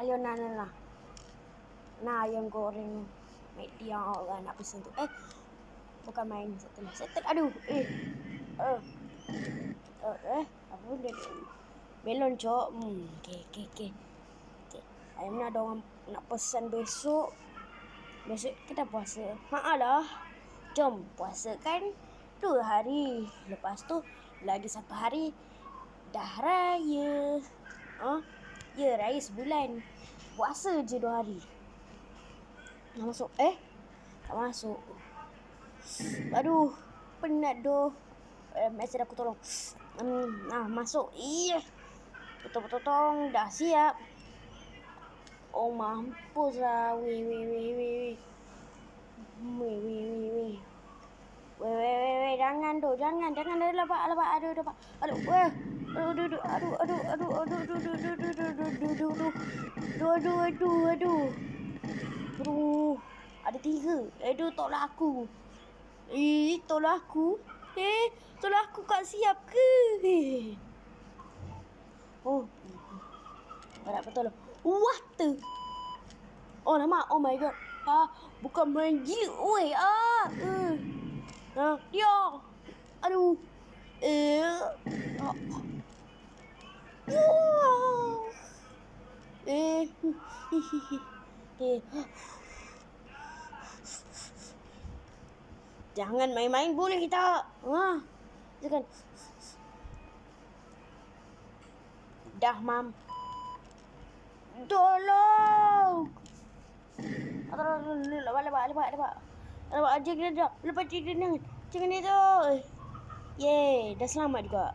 Ayo nah. Nah, ayam goreng McD yang orang nak pesen tu. Bukan main settle. Aduh. Apa benda ni? Melon, cok. Okay. Ayam ni ada orang nak pesan besok. Besok kita puasa. Lah. Jom puasa kan 2 hari. Lepas tu lagi 1 hari dah raya. Ya, raya sebulan. Puasa je 2 hari. Tak masuk. Tak masuk. Aduh, penat doh. Mesej aku tolong. Masuk. Potong. Dah siap. Oh, mampus lah. Weh. Jangan doh. Jangan. Aduh. Aduh. Ada 3. Tolak aku. Tolak aku. Tolak aku kat siap ke? Tak betul. Water. Nama. Oh my god. Bukan main gila. Oi. Dia. Aduh. Jangan main-main boleh kita. Jangan. Dah, Mam. Tolong. Lepas aja kita dah. Lepas dia jangan itu. Yeay, dah selamat juga.